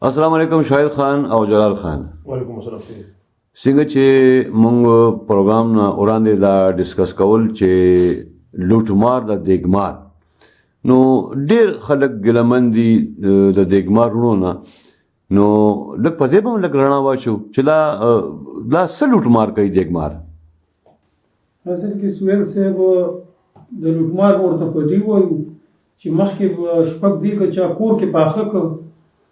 السلام علیکم شاهد خان او جلال خان. وعلیکم السلام. څنګه چې موږ پروګرام نه وړاندې دا ډیسکس کول چې لوټمار د دیګمار نو ډېر خلک ګلمن دي د دیګمار وروڼه نو لږ په دې باندې لږ رڼا واچو چې دا څه لوټمار کوي دیګمار. اصل کې سویل صاحب د لوټمار ورته په دی وایو چې مخکې شپږ دیګه چا کور کې پاخه کړ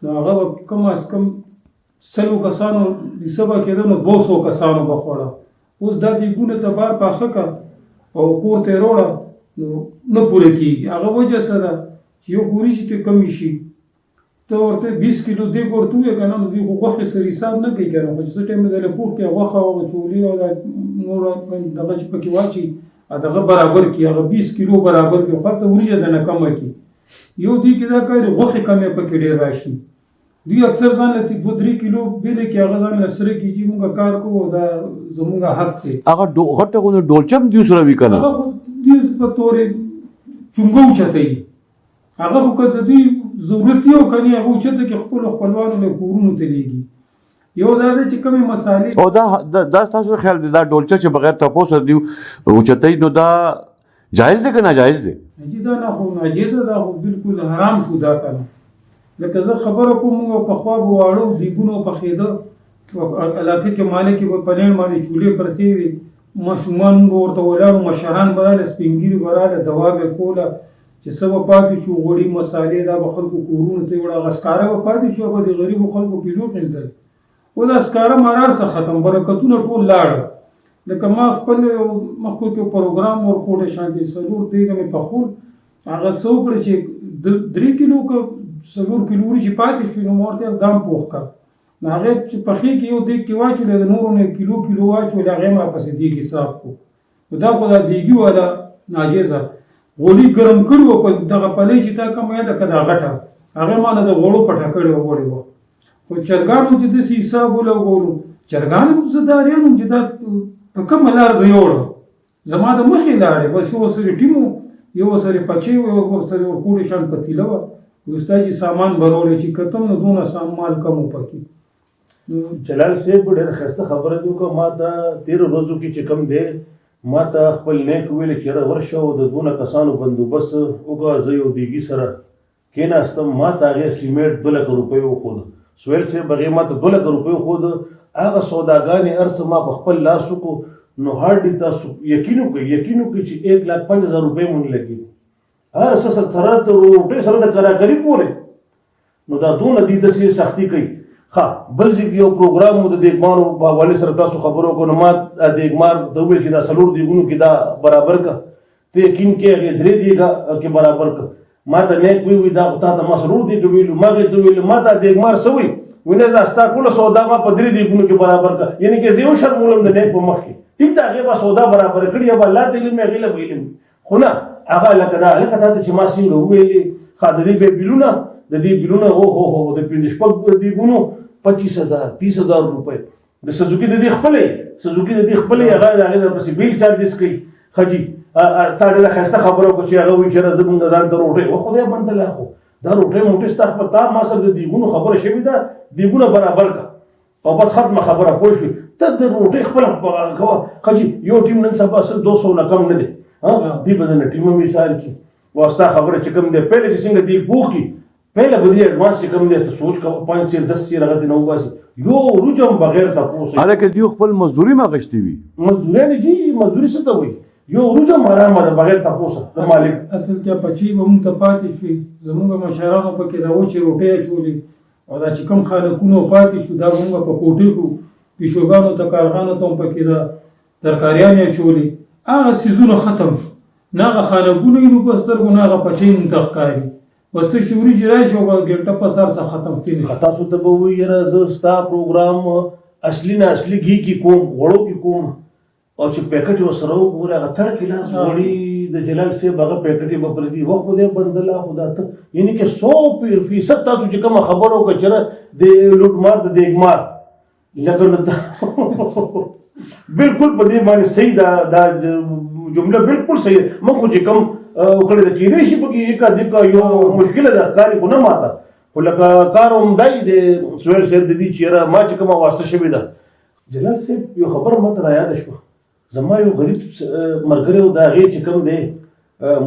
نو هغه به کم از کم 100 کسانو حسابه کېده نو 200 کسانو به خوړه. اوس دا دیګونه ته بار پاخه کړه او کور ته یې وروړه نو نه پوره کېږي. هغه وجه څه ده چې یو کوري چې ته کمی شي ته ورته 20 کیلو دیګ ورته ووایې که نه نو دوی خو غوښې سره حساب نه کوي که نه خو چې څه ټایم دله پوخ کړي غوښه او چولې او دا نور دغه چې پکې واچي دغه برابر کړي هغه 20 کیلو برابر کړي خو هلته وریجه دنه کمه کړي. یو دوی کې دا کوي غوښې کمې پکې ډېر راشي. دوی اکثر ځان له 2-3 کیلو بیلې کې هغه ځان له سره کېږي موږ کار کوو دا زموږ حق دی. هغه غټه غونه ډولچم دیو سره وي که نه هغه خو دوی په تورې چونګه اوچتوي هغه خو که د دوی ضرورت یو که نه هغه اوچته کې خپلو خپلوانو له کورونو ته لیږي. یو دا ده چې کومې مسالې او دا ستاسو خیال دی دا ډولچه چې بغیر تپوسه دیو اوچتوي نو دا جایز دی که ناجایز دی؟ دا نه خو ناجیزه دا خو بالکل حرام شو دا کنه. لکه زه خبره کوم موږ پخوا به واړه دیګونه پخېده علاقې کې مالې کې به پنیر باندې چولې پرتې وي ماشومان به ورته ولاړو مشران به راله سپین ږیري به راله دوا به یې کوله چې څه به پاتې شو غوړي مسالې دا به خلکو کورونو ته یې وړه هغه سکاره به پاتې شو به د غریبو خلکو پیلو خینځل. اوس دا سکاره مارار څه ختم برکتونه ټول لاړه. لکه ما خپل مخکې کې پروګرام ورکوټې شانتې 4 دیګه مې پخول هغه څه وکړه چې 3 کیلو که 4 کیلو وریجې پاتې شوې نو ما ورته دام پوخ کړه نو هغې چې پخې کې یو دیګ کې واچولې د نورو نه کیلو واچولې هغې هم راپسې دیګ حساب کړو نو دا خو دا دیګي والا ناجیزه غوړي ګرم کړي وو په دغه پلۍ چې تا کومه یاده که دا غټه هغې ما نه د غوړو پټه کړې وغوړې وه خو چرګان هم چې داسې حساب ولګولو چرګان هم زه داریان هم چې دا په کومه لار د یوړه زما د مخې لاړې بس یو ورسره ټیم و یو ورسره پچې و یو ورسره ورکوټې شان پتیله وه وستا چې سامان بروړې چې کتم نو دونه سامان کم پکې. جلال صاحب ډېر ښایسته خبره دی وکړه ما ته 13 ورځو کې چې کم دی ما ته خپل نیک ویلې چې یاره ورشه او د دونه کسانو بندوبست وکړه زه یو دیګي سره کېناستم ما ته هغې اسټیمیټ 2 لکه روپۍ وښود سویل صاحب هغې ما ته 2 لکه روپۍ وښود هغه سوداګانې هر څه ما په خپل لاس وکړو نو هارډي تاسو یقین وکړئ چې 1,05,000 روپۍ مونږ لګي هر څه سره د روټۍ سره د کراکري پورې نو دا دونه دي داسې سختي کوي. ښه بل ځای یو پروګرام مو د دیګمارو په حوالې سره تاسو خبرو وکړو نو ما دیګمار ته وویل چې دا 4 دیګونو کې دا برابر کړه ته یقین کې هغې 3 دیګه کې برابر کړه ما ته نیک وی دا خو تا ته ما 4 دیګه ویلو ما هغې ته ویلو ما ته دیګمار څه وایي وینه دا ستا ټوله سودا ما په 3 دیګونو کې برابر کړه یعنې که زه یو شرمولم د نیک په مخ کې ټیک ده هغې به سودا برابر کړي یا به الله ته علم هغې له به علم خو نه هغه لکه دا هلکه تا ته چې ما څنګه وویلې ښه د دې بیلونه د دې بیلونه اوهو د 5 دیګونو 25,000 30,000 روپۍ د سزوکي د دې خپلې هغه د هغې درپسې بیل چارجز کوي ښه جي تا ډېره ښایسته خبره وکړه چې هغه وایي چې زه مونږ ځان ته روټۍ و خدای بندله خو دا روټۍ موټۍ ستا خپل تا ما سره د دیګونو خبره شوې ده دیګونه برابر کړه او بس ختمه خبره پوه شوې ته د روټۍ خپله کوه ښه جي یو ټیم نن سبا 200 نه کم نه دی دی به د ټیم مثال کې واستا خبره چې کوم دی پهله چې څنګه دی پوخ کی پهله به دی ایڈوانس چې کوم دی ته سوچ کوه 5-10 هغه دی نو باسي یو روجم بغیر تاسو حالکه دیو خپل مزدوري ما غشتي وي مزدوري نه جی مزدوري څه ته وي یو روجم آرام ده بغیر تاسو د مالک اصل کې پچی به مونږ ته پاتې شوي زموږ مشرانو پکې دا وچې روټۍ اچولې او دا چې کوم خانکونو پاتې شو دا مونږ په کوټې کړو پیشوګانو ته کارخانو ته هم پکې دا ترکاریانې اچولې هغه سیزونه ختم شو نه هغه خانکونه یې نو په سترګو نه هغه پچۍ مونږ ته ښکاري بس ته چې وریجې راشي او ګنټه په سر څه ختم فینش تاسو ته به ووایي یاره زه ستا پروګرام اصلي نه اصلي ګي کې کوم غوړو کې کوم او چې پیکټ یې ورسره وګورې هغه تړ کې لاس غوړي د جلال صاحب هغه پیکټ یې به پرېږدي وخت خدای بندله خدا ته یعنې کې 100% تاسو چې کومه خبره وکړه چې د لوټمار د دیګمار لکه بالکل په دې باندې صحیح دا جمله بالکل صحیح موږ خو چې کوم کړی د کېدای شي پکې یکا دکا یو مشکله ده ښکاري خو نه ماته خو لکه کار همدای دی سهیل صاحب د دې چې یاره ما چې کومه واسطه شوې ده جلال صاحب یو خبره ماته رایاده شوه زما یو غریب ملګری و د هغې چې کوم دی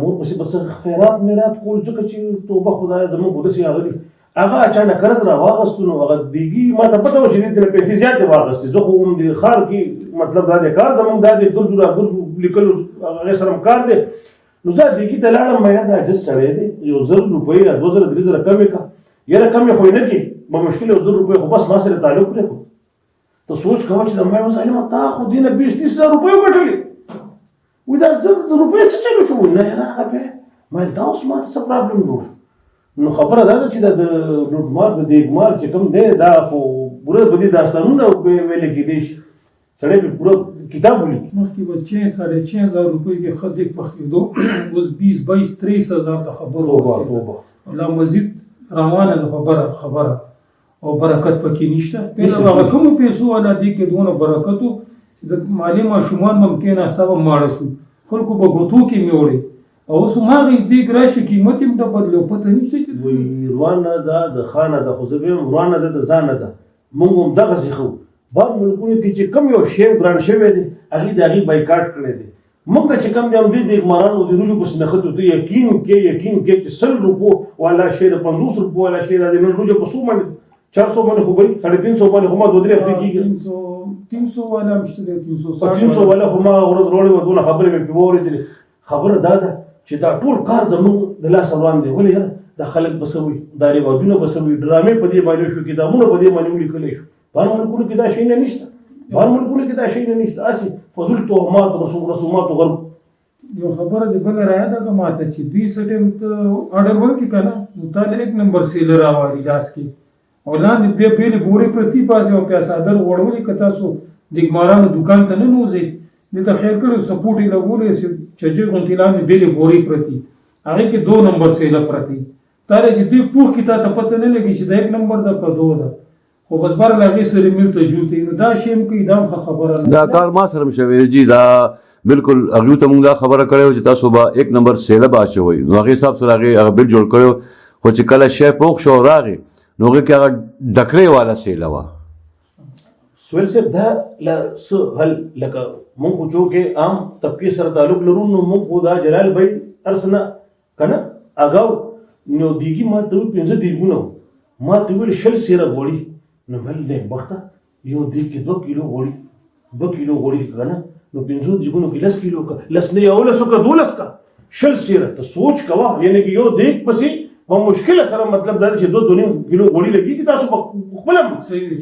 مور پسې بس خیرات میرات کول ځکه چې توبه خدایه زموږ خو داسې هغه دي هغه اچانک قرض راواغستو نو هغه دیګي ما ته پته وه چې دې ترې پیسې زیاتې واغستې زه خو هم د ښار کې مطلب دا دی کار زموږ دا دی ګرځو راګرځو لیکلو هغې سره م کار دی نو زه دیګي ته لاړم ما یاره دا عجز سړی دی 1000 روپۍ یا 2000 3000 کمې که یاره کمې خو یې نه کړي به مشکل 1000 روپۍ خو بس ما سره تعلق پرېښود ته سوچ کوه چې د ما ظالمه تا خو دې نه 20-30 روپۍ وګټلې وایي دا 1000 روپۍ څه چلو شو نه یاره هغه بیا ما دا اوس ما ته څه پرابلم جوړ شو نو خبره دا ده چې دا د لوټمار د دیګمار چې کوم دی دا خو پوره په دې داستانونه ویلې کېدی شي سړی پرې پوره کتاب ولیکي مخکې به 6,500 روپۍ کې ښه دیګ پخېدو اوس 20-22-23 هزار ته خبرو ورسېده لا مزید روانه ده خبره او برکت پکې نشته پهله هغه کومو پیسو والا دیګ کې دونه برکت و چې د مالي ماشومان به کېناسته به ماړه شو خلکو به ګوتو کې مې وړې او اوس هماغې دیګ راشي قیمت یې هم ډبل دی او پته نشته چې وایي روانه ده د خانه ده خو زه به یم روانه ده د ځانه ده موږ هم دغسې ښه بار ملکونو کې چې کوم یو شی ګران شوی دی هغې د هغې بایکاټ کړی دی موږ چې کوم دی همدې دیګمارانو د روژو پسې نښتو ته یقین کې چې 100 روپو والا شی د 50 روپو والا شی دا د نن روژه په څو باندې 400 باندې خو به 350 باندې خو ما 2-3 هفتې کېږي 300 والا هم شته دی 300 والا خو ما ورځ وروړې وه دونه خبرې مې پرې واورېدلې خبره دا ده چې دا ټول کار زموږ د لاسه روان دی ولې یاره دا خلک به څه وایي دا رواجونه به څه وایي ډرامې په دې باندې شو کتابونه په دې باندې ولیکلی شو بهر ملکونو کې دا شی نه نشته بهر ملکونو کې دا شی نه نشته هسې فضول تهمات رسومات غرب یو خبره دې بله رایاده که ما ته چې دوی څه ټایم ته اډر ورکړي که نه نو تا له 1 نمبر سیله راوالي لاس کې او لاندې بیا بیلې بورې پرتې پاسې او بیا څادر غوړولې که تاسو دیګمارانو دوکان ته نه نوځئ دې ته خیر کړی سپورټ یې لګولی چجې غوندې لاندې بیلې بورې پرتې هغې کې 2 نمبر سیله پرتې تا چې دوی پوښ کې تا ته پته نه لګي چې دا 1 نمبر ده که 2 ده خو بس بر هغې سره میل ته جوړ دی نو دا شی هم کوي دا هم ښه خبره نه دا کار ما سره هم شوی جی دا بالکل هغوی ته موږ دا خبره کړې وه چې تاسو به 1 نمبر سیله به اچوئ نو هغې حساب سره هغه بل جوړ کړی خو چې کله شی پوښ شو راغې نو هغې کې هغه ډکرې والا سیله وه سهیل صاحب دا له څه حل لکه موږ خو چونکې عام طبقې سره تعلق لرو نو موږ خو دا جلال بھائی هر څه نه که نه اګاو نو دیګي ما ته ویل 15 دیګونه ما ته ویل 100 سیره غوړي نو مل نیکبخته یو دیګ کې 2 کیلو غوړي 2 کیلو غوړي که نه نو 15 دیګونو کې 10 کیلو که لس نه یو لسو که 12 که 100 سیره ته سوچ کوه یعنې که یو دیګ پسې په مشکله سره مطلب دا دی چې 2.5 کیلو غوړي لګېږي تاسو په خپله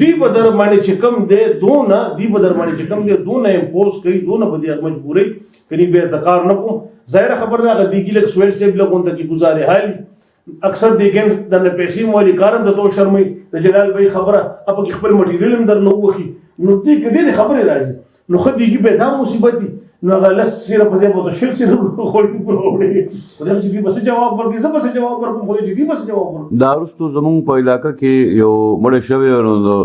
دوی به در باندې چې کم دی دونه دوی به در باندې چې کم دی دونه امپوز کوي دونه به دې مجبورئ کني بیا د کار نه کوم ظاهره خبر ده هغه دیګي لږ سهیل صاحب لږ غونته کې ګزارې حالي اکثر دیګم د پیسې مولي کارم د تو شرمي د جلال بھائی خبره اپ کې خپل مټیریل هم در نه وخی نو دې کې ډېرې خبرې راځي نو خو دیګي به دا مصیبت دي نو هغه لس سیره په ځای به 100 سیره غوړي وړي خدای چې دې بس جواب ورکړي زه بس جواب ورکوم خدای چې دې بس جواب ورکړي دا وروستو زموږ په علاقه کې یو مړی شوی نو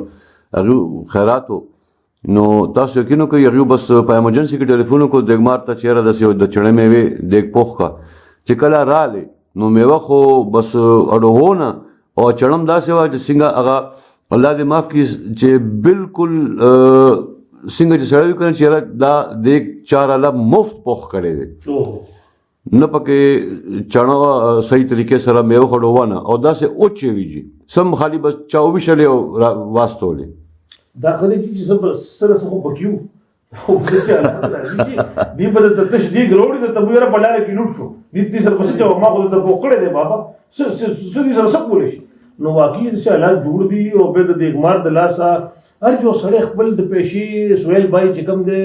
هغه خیراتو نو تاسو یقینو کوئ هغوی بس په ایمرجنسي کې ټلیفون وکړو دیګمار ته چېرې داسې د چڼې میوې دیګ پوخ کا چې کله راغلی نو میوه خو بس اډو نه او چڼم داسې وه چې څنګه هغه الله دې معاف کړي چې بالکل څنګه چې سړی وي که نه چې دا دیګ 4 اله مفت پوخ کړی دی نه پکې چڼه صحیح طریقې سره میوه خو ډوبه نه او داسې اوچې وي جي سم خالي بس چاوبي شلې او واستولې دا خدای چې سره څه بکیو خو څه حالت دی په د تش دی ګروړي د تبویره په لار کې لوټ شو دې سره پسې جواب ما خو ته پوکړې دی بابا څه سره څه کولې شي نو واقعي د حالات جوړ دي او به د دیګمار د لاسه هر یو سړی خپل د پیشي سهیل بھائی چې کوم دی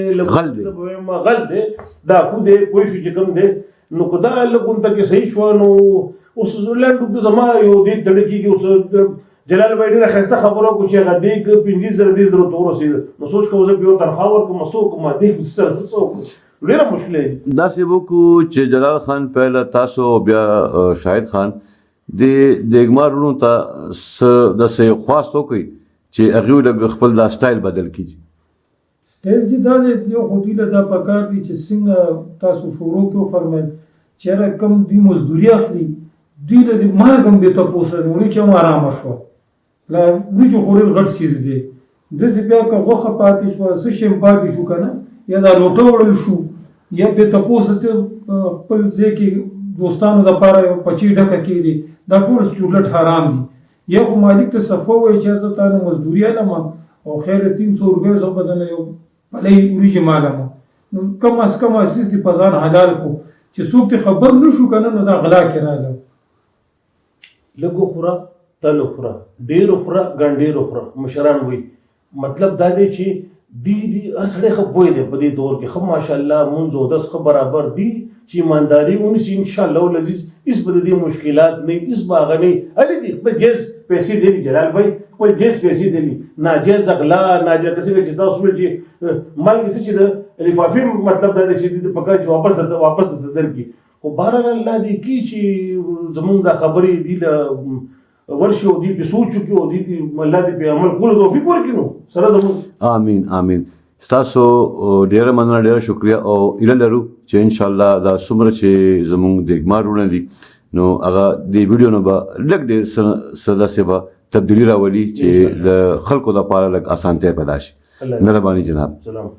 غل دی ډاکو دی پوه شو چې کوم دی نو که دا لږ کې صحیح شوه نو اوس لنډ د زما یو دې تړه کېږي اوس جلال بھائی ډېره ښایسته خبره وکړو چې هغه دیګ 15,000 ته ورسېده نو سوچ کوم زه په یو تنخوا ورکړم څه وکړم دیګ سره څه وکړم ډېره مشکله دی داسې وکړو چې جلال خان پهله تاسو بیا شاهد خان د دیګمار وروڼو ته داسې خواست وکړئ چې هغوی لږ خپل دا سټایل بدل کړي سټایل چې دا دی یو خو دوی له دا پکار دي چې څنګه تاسو شروع کې وفرمیل چې هغه کم دوی مزدوري اخلي دوی له دې مرګ هم بې تپوسه وړي چې هم آرامه شوه لا وریجو خوړل غټ څیز دی داسې بیا که غوښه پاتې شوه څه شی هم پاتې شو که نه یا دا لوټه وړل شو یا بې تپوسه څه خپل ځای کې دوستانو دپاره یو پچی ډکه کېږي دا ټول چورلټ حرام دي یا خو مالک ته صفه وایي چې زه تا نه مزدوري علم او خیر 300 روپۍ زه به درنه یو پلی وریجې مالم نو کم از کم اساس دې په ځان حلال کو چې څوک ته خبر نه شو که نه نو دا غلا کې راغله لږ وخوره تل وخوره ډېر وخوره ګنډېر وخوره مشران وایي مطلب دا دی چې دی هر سړی ښه پوه دی په دې دور کې ښه ماشاءالله مونځ اودس ښه برابر دي چې ایمانداري ونیسي انشاءالله العزیز هېڅ به د دې مشکلات نه هېڅ به هغه نه هلې دي خپل جیز پیسې دی جلال بھائی خپل جیز پیسې دی ناجیز غلا ناجیز څنګه چې تاسو ویل چې مالګې څه چې د لفافې مطلب دا دی چې د پکار چې واپس درکړي خو بهرحال الله دې کړي چې زمونږ دا خبرې دي له ورشي او دې پې سوچ وکړي او دې الله دې پې عمل کولو توفیق ورکړي نو سره زمونږ آمین آمین ستاسو ډیره مننه ډیره شکریه او ایله لرو چې انشاءالله دا څومره چې زمونږ دیګمار وروڼه دي نو هغه د ویډیو نه به لږ ډېر څه داسې به تبدیلي راولي چې د خلکو دپاره لږ اسانتیا پیدا شي مهرباني جناب سلام